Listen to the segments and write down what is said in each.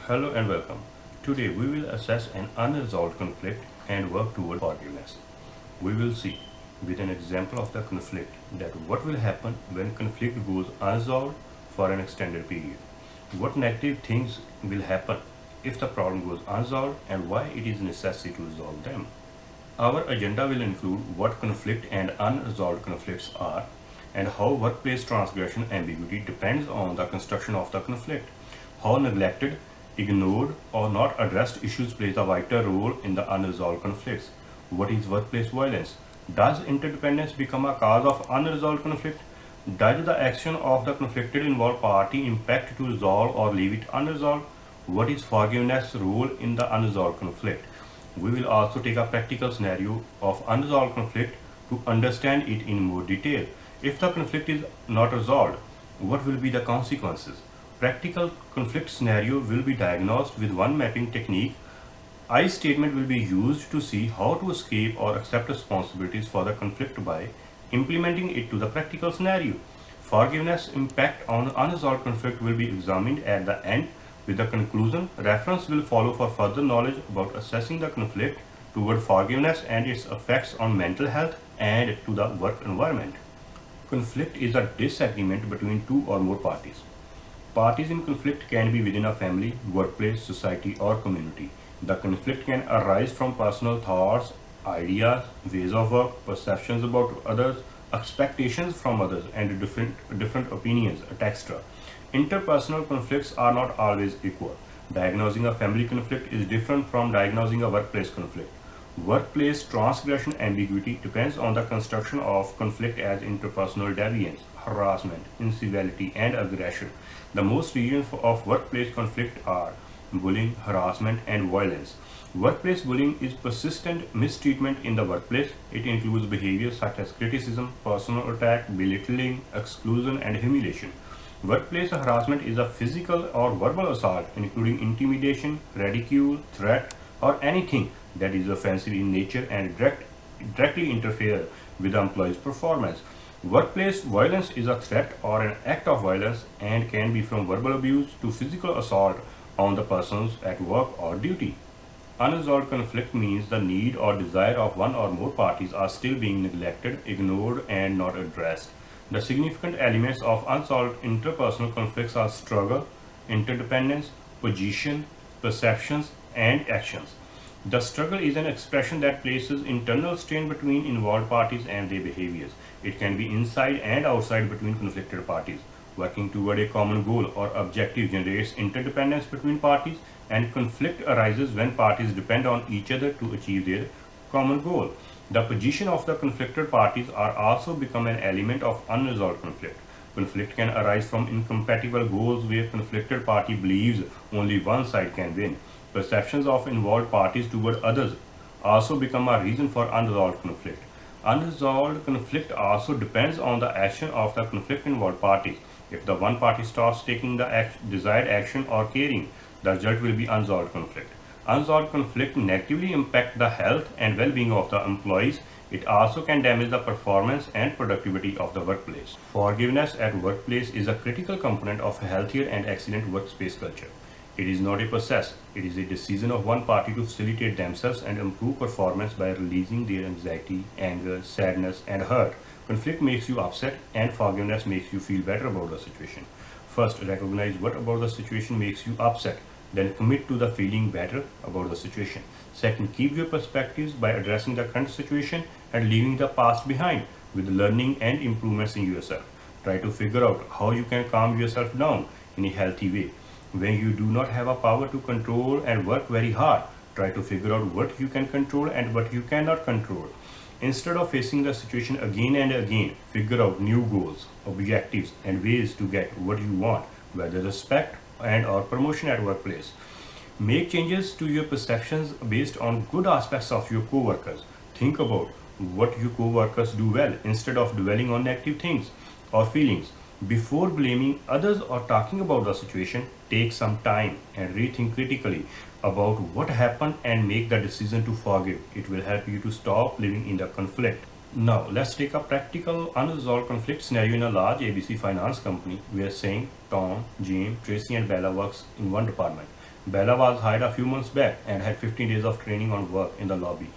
Hello and welcome. Today we will assess an unresolved conflict and work toward forgiveness. We will see with an example of the conflict that what will happen when conflict goes unresolved for an extended period. What negative things will happen if the problem goes unresolved and why it is necessary to resolve them. Our agenda will include what conflict and unresolved conflicts are and how workplace transgression ambiguity depends on the construction of the conflict, how neglected, ignored, or not addressed issues plays a vital role in the unresolved conflicts. What is workplace violence? Does interdependence become a cause of unresolved conflict? Does the action of the conflicted involved party impact to resolve or leave it unresolved? What is forgiveness' role in the unresolved conflict? We will also take a practical scenario of unresolved conflict to understand it in more detail. If the conflict is not resolved, what will be the consequences? Practical conflict scenario will be diagnosed with one mapping technique. I statement will be used to see how to escape or accept responsibilities for the conflict by implementing it to the practical scenario. Forgiveness impact on unresolved conflict will be examined at the end. With the conclusion, reference will follow for further knowledge about assessing the conflict toward forgiveness and its effects on mental health and to the work environment. Conflict is a disagreement between two or more parties. Parties in conflict can be within a family, workplace, society, or community. The conflict can arise from personal thoughts, ideas, ways of work, perceptions about others, expectations from others, and different opinions, etc. Interpersonal conflicts are not always equal. Diagnosing a family conflict is different from diagnosing a workplace conflict. Workplace transgression ambiguity depends on the construction of conflict as interpersonal deviance, harassment, incivility, and aggression. The most regions of workplace conflict are bullying, harassment, and violence. Workplace bullying is persistent mistreatment in the workplace. It includes behaviors such as criticism, personal attack, belittling, exclusion, and humiliation. Workplace harassment is a physical or verbal assault, including intimidation, ridicule, threat, or anything that is offensive in nature and directly interfere with the employee's performance. Workplace violence is a threat or an act of violence and can be from verbal abuse to physical assault on the persons at work or duty. Unresolved conflict means the need or desire of one or more parties are still being neglected, ignored, and not addressed. The significant elements of unsolved interpersonal conflicts are struggle, interdependence, position, perceptions, and actions. The struggle is an expression that places internal strain between involved parties and their behaviors. It can be inside and outside between conflicted parties. Working toward a common goal or objective generates interdependence between parties, and conflict arises when parties depend on each other to achieve their common goal. The position of the conflicted parties are also become an element of unresolved conflict. Conflict can arise from incompatible goals where conflicted party believes only one side can win. Perceptions of involved parties toward others also become a reason for unresolved conflict. Unresolved conflict also depends on the action of the conflict involved parties. If the one party stops taking the desired action or caring, the result will be unresolved conflict. Unresolved conflict negatively impact the health and well-being of the employees. It also can damage the performance and productivity of the workplace. Forgiveness at workplace is a critical component of a healthier and excellent workspace culture. It is not a process, it is a decision of one party to facilitate themselves and improve performance by releasing their anxiety, anger, sadness, and hurt. Conflict makes you upset, and forgiveness makes you feel better about the situation. First, recognize what about the situation makes you upset. Then commit to the feeling better about the situation. Second, keep your perspectives by addressing the current situation and leaving the past behind with learning and improvements in yourself. Try to figure out how you can calm yourself down in a healthy way. When you do not have a power to control and work very hard, try to figure out what you can control and what you cannot control. Instead of facing the situation again and again, figure out new goals, objectives, and ways to get what you want, whether respect and or promotion at workplace. Make changes to your perceptions based on good aspects of your co-workers. Think about what your co-workers do well instead of dwelling on negative things or feelings. Before blaming others or talking about the situation, take some time and rethink critically about what happened and make the decision to forgive. It will help you to stop living in the conflict. Now, let's take a practical unresolved conflict scenario in a large ABC finance company where saying Tom, Jim, Tracy, and Bella works in one department. Bella was hired a few months back and had 15 days of training on work in the lobby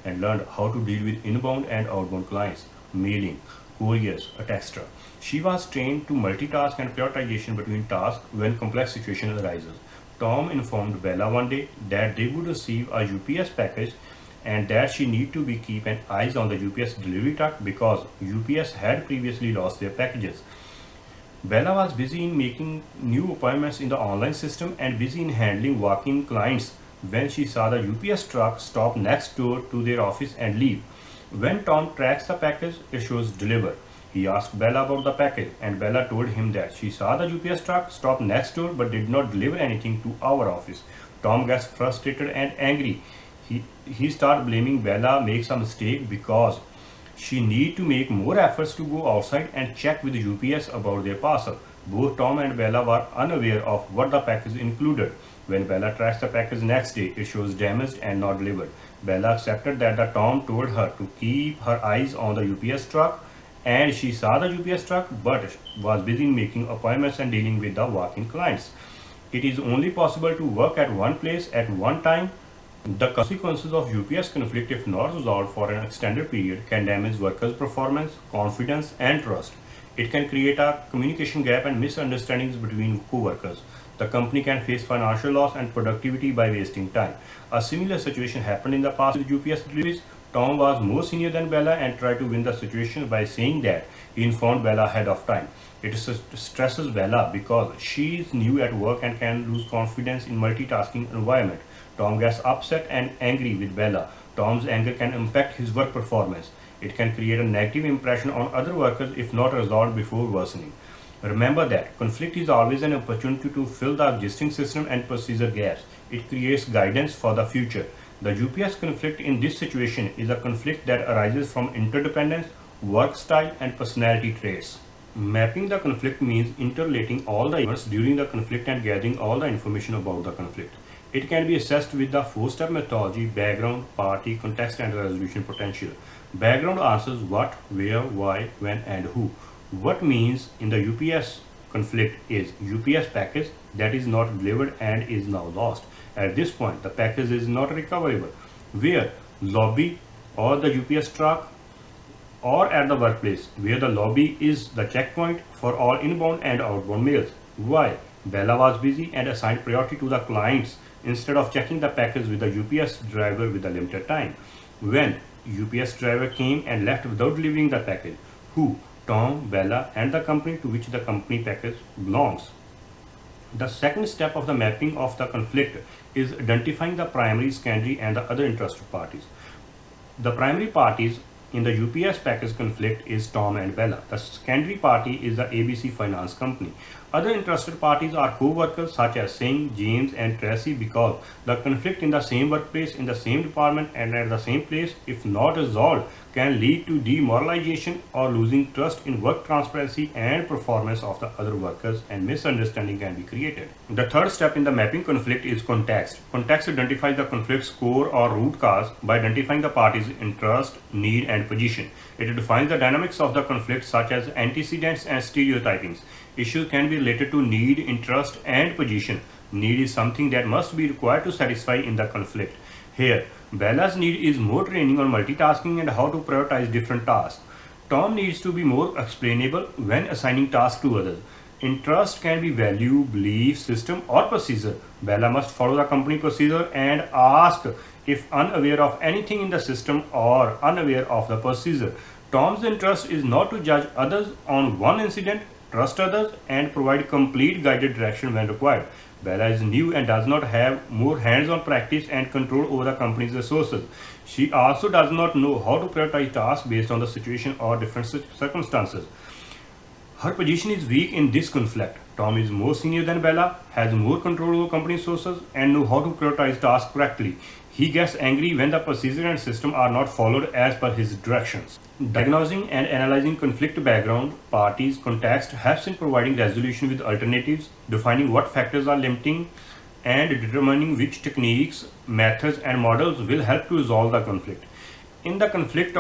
and learned how to deal with inbound and outbound clients, mailing, couriers, etc. She was trained to multitask and prioritization between tasks when complex situation arises. Tom informed Bella one day that they would receive a UPS package and that she need to be keep an eyes on the UPS delivery truck because UPS had previously lost their packages. Bella was busy in making new appointments in the online system and busy in handling walk-in clients when she saw the UPS truck stop next door to their office and leave. When Tom tracks the package, it shows delivered. He asked Bella about the package and Bella told him that she saw the UPS truck stop next door but did not deliver anything to our office. Tom gets frustrated and angry. He started blaming Bella makes a mistake because she need to make more efforts to go outside and check with UPS about their parcel. Both Tom and Bella were unaware of what the package included. When Bella tracks the package next day, it shows damaged and not delivered. Bella accepted that the Tom told her to keep her eyes on the UPS truck and she saw the UPS truck but was busy making appointments and dealing with the walk-in clients. It is only possible to work at one place at one time. The consequences of UPS conflict, if not resolved for an extended period, can damage workers' performance, confidence, and trust. It can create a communication gap and misunderstandings between co-workers. The company can face financial loss and productivity by wasting time. A similar situation happened in the past with UPS deliveries. Tom was more senior than Bella and tried to win the situation by saying that he informed Bella ahead of time. It stresses Bella because she is new at work and can lose confidence in multitasking environment. Tom gets upset and angry with Bella. Tom's anger can impact his work performance. It can create a negative impression on other workers if not resolved before worsening. Remember that conflict is always an opportunity to fill the existing system and procedure gaps. It creates guidance for the future. The UPS conflict in this situation is a conflict that arises from interdependence, work style, and personality traits. Mapping the conflict means interrelating all the events during the conflict and gathering all the information about the conflict. It can be assessed with the 4-step methodology: background, party, context, and resolution potential. Background answers what, where, why, when, and who. What means in the UPS conflict is UPS package that is not delivered and is now lost. At this point, the package is not recoverable. Where? Lobby or the UPS truck or at the workplace, where the lobby is the checkpoint for all inbound and outbound mails. Why? Bella was busy and assigned priority to the clients instead of checking the package with the UPS driver with a limited time. When? UPS driver came and left without delivering the package. Who? Tom, Bella, and the company to which the company package belongs. The second step of the mapping of the conflict is identifying the primary, secondary, and the other interested parties. The primary parties in the UPS package conflict is Tom and Bella. The secondary party is the ABC Finance Company. Other interested parties are co-workers such as Singh, James, and Tracy because the conflict in the same workplace, in the same department, and at the same place, if not resolved, can lead to demoralization or losing trust in work transparency and performance of the other workers, and misunderstanding can be created. The third step in the mapping conflict is context. Context identifies the conflict's core or root cause by identifying the parties' interest, need, and position. It defines the dynamics of the conflict such as antecedents and stereotypings. Issues can be related to need, interest, and position. Need is something that must be required to satisfy in the conflict. Here, Bella's need is more training on multitasking and how to prioritize different tasks. Tom needs to be more explainable when assigning tasks to others. Interest can be value, belief, system, or procedure. Bella must follow the company procedure and ask if unaware of anything in the system or unaware of the procedure. Tom's interest is not to judge others on one incident, trust others, and provide complete guided direction when required. Bella is new and does not have more hands-on practice and control over the company's resources. She also does not know how to prioritize tasks based on the situation or different circumstances. Her position is weak in this conflict. Tom is more senior than Bella, has more control over company resources, and know how to prioritize tasks correctly. He gets angry when the procedure and system are not followed as per his directions. Diagnosing and analyzing conflict background, parties, context helps in providing resolution with alternatives, defining what factors are limiting, and determining which techniques, methods, and models will help to resolve the conflict. In the conflict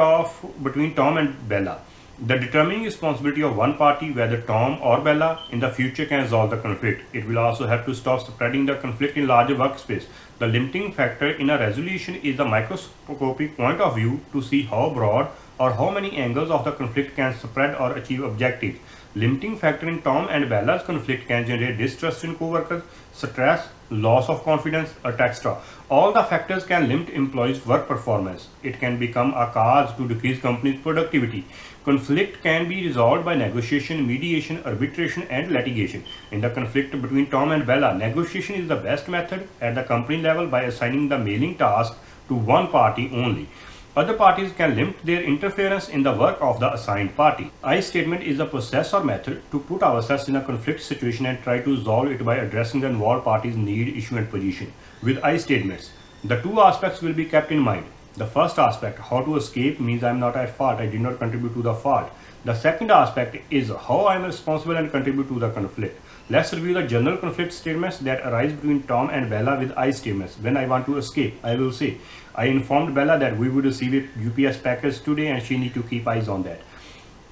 between Tom and Bella, The determining responsibility of one party, whether Tom or Bella, in the future can resolve the conflict. It will also help to stop spreading the conflict in larger workspace. The limiting factor in a resolution is the microscopic point of view to see how broad or how many angles of the conflict can spread or achieve objectives. Limiting factor in Tom and Bella's conflict can generate distrust in co-workers, stress, loss of confidence, etc. All the factors can limit employees' work performance. It can become a cause to decrease company's productivity. Conflict can be resolved by negotiation, mediation, arbitration, and litigation. In the conflict between Tom and Bella, negotiation is the best method at the company level by assigning the mailing task to one party only. Other parties can limit their interference in the work of the assigned party. I statement is a process or method to put ourselves in a conflict situation and try to resolve it by addressing the involved parties' need, issue, and position. With I statements, the two aspects will be kept in mind. The first aspect, how to escape, means I am not at fault, I did not contribute to the fault. The second aspect is how I am responsible and contribute to the conflict. Let's review the general conflict statements that arise between Tom and Bella with I statements. When I want to escape, I will say, I informed Bella that we would receive a UPS package today and she need to keep eyes on that.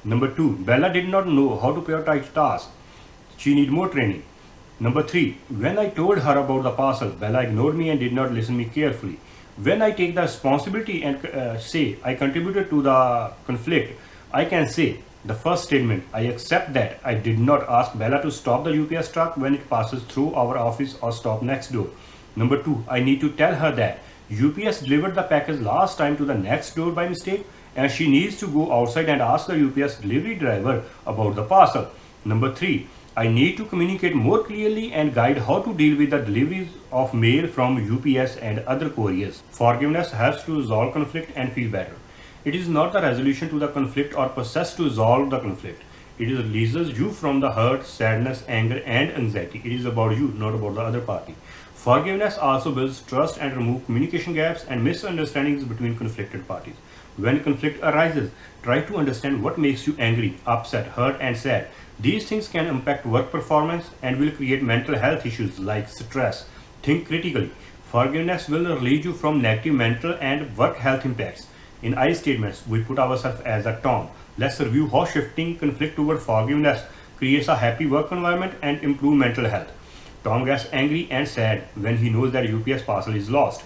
Number 2, Bella did not know how to prioritize tasks. She need more training. Number 3, when I told her about the parcel, Bella ignored me and did not listen me carefully. When I take the responsibility and say I contributed to the conflict, I can say the first statement, I accept that I did not ask Bella to stop the UPS truck when it passes through our office or stop next door. Number 2, I need to tell her that UPS delivered the package last time to the next door by mistake and she needs to go outside and ask the UPS delivery driver about the parcel. Number 3, I need to communicate more clearly and guide how to deal with the deliveries of mail from UPS and other couriers. Forgiveness helps to resolve conflict and feel better. It is not the resolution to the conflict or process to resolve the conflict. It releases you from the hurt, sadness, anger, and anxiety. It is about you, not about the other party. Forgiveness also builds trust and removes communication gaps and misunderstandings between conflicted parties. When conflict arises, try to understand what makes you angry, upset, hurt, and sad. These things can impact work performance and will create mental health issues like stress. Think critically. Forgiveness will release you from negative mental and work health impacts. In I statements, we put ourselves as a Tom. Let's review how shifting conflict toward forgiveness creates a happy work environment and improve mental health. Tom gets angry and sad when he knows that UPS parcel is lost.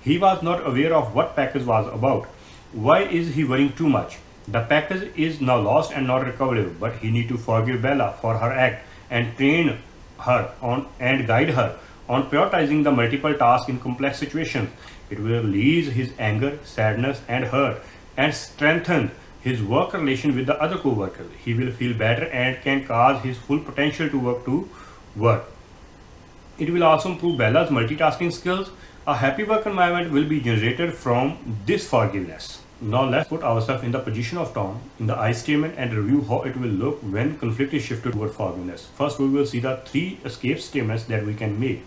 He was not aware of what package was about. Why is he worrying too much? The package is now lost and not recoverable, but he need to forgive Bella for her act and train her on and guide her on prioritizing the multiple tasks in complex situations. It will release his anger, sadness, and hurt and strengthen his work relation with the other co-workers. He will feel better and can cause his full potential to work. It will also improve Bella's multitasking skills. A happy work environment will be generated from this forgiveness. Now let's put ourselves in the position of Tom in the I statement and review how it will look when conflict is shifted toward forgiveness. First, we will see the 3 escape statements that we can make.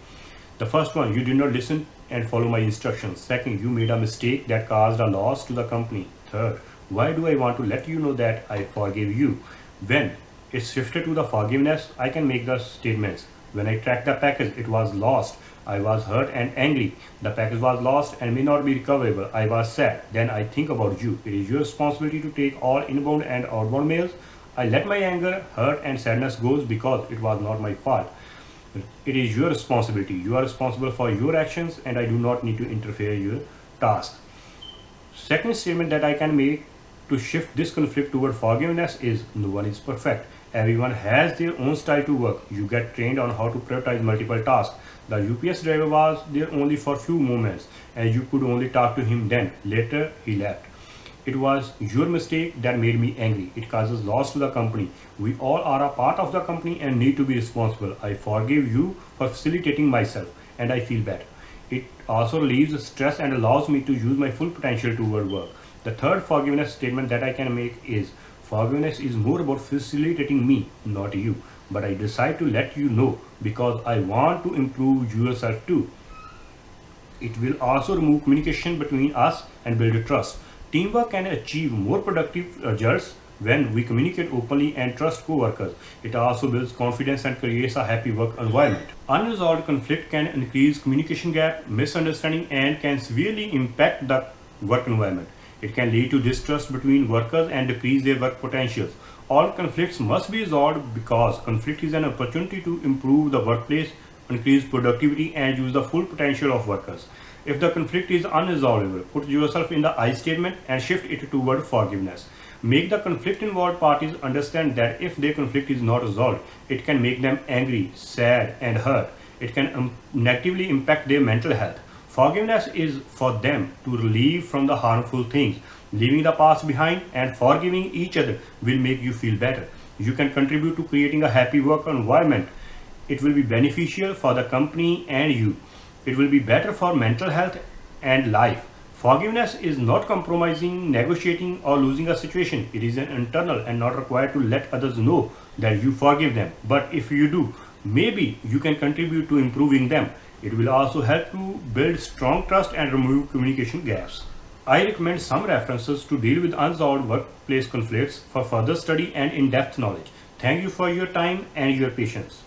The first one, you did not listen and follow my instructions. Second, you made a mistake that caused a loss to the company. Third, why do I want to let you know that I forgive you? When it's shifted to the forgiveness, I can make the statements. When I tracked the package, it was lost. I was hurt and angry. The package was lost and may not be recoverable. I was sad. Then I think about you. It is your responsibility to take all inbound and outbound mails. I let my anger, hurt, and sadness go because it was not my fault. It is your responsibility. You are responsible for your actions and I do not need to interfere in your task. Second statement that I can make to shift this conflict toward forgiveness is no one is perfect. Everyone has their own style to work. You get trained on how to prioritize multiple tasks. The UPS driver was there only for few moments and you could only talk to him then. Later he left. It was your mistake that made me angry. It causes loss to the company. We all are a part of the company and need to be responsible. I forgive you for facilitating myself and I feel better. It also relieves stress and allows me to use my full potential toward work. The third forgiveness statement that I can make is forgiveness is more about facilitating me, not you. But I decide to let you know because I want to improve yourself too. It will also remove communication between us and build a trust. Teamwork can achieve more productive results when we communicate openly and trust co-workers. It also builds confidence and creates a happy work environment. Unresolved conflict can increase communication gap, misunderstanding, and can severely impact the work environment. It can lead to distrust between workers and decrease their work potentials. All conflicts must be resolved because conflict is an opportunity to improve the workplace, increase productivity, and use the full potential of workers. If the conflict is unresolvable, put yourself in the I statement and shift it toward forgiveness. Make the conflict involved parties understand that if their conflict is not resolved, it can make them angry, sad, and hurt. It can negatively impact their mental health. Forgiveness is for them to relieve from the harmful things. Leaving the past behind and forgiving each other will make you feel better. You can contribute to creating a happy work environment. It will be beneficial for the company and you. It will be better for mental health and life. Forgiveness is not compromising, negotiating, or losing a situation. It is an internal and not required to let others know that you forgive them. But if you do, maybe you can contribute to improving them. It will also help to build strong trust and remove communication gaps. I recommend some references to deal with unresolved workplace conflicts for further study and in-depth knowledge. Thank you for your time and your patience.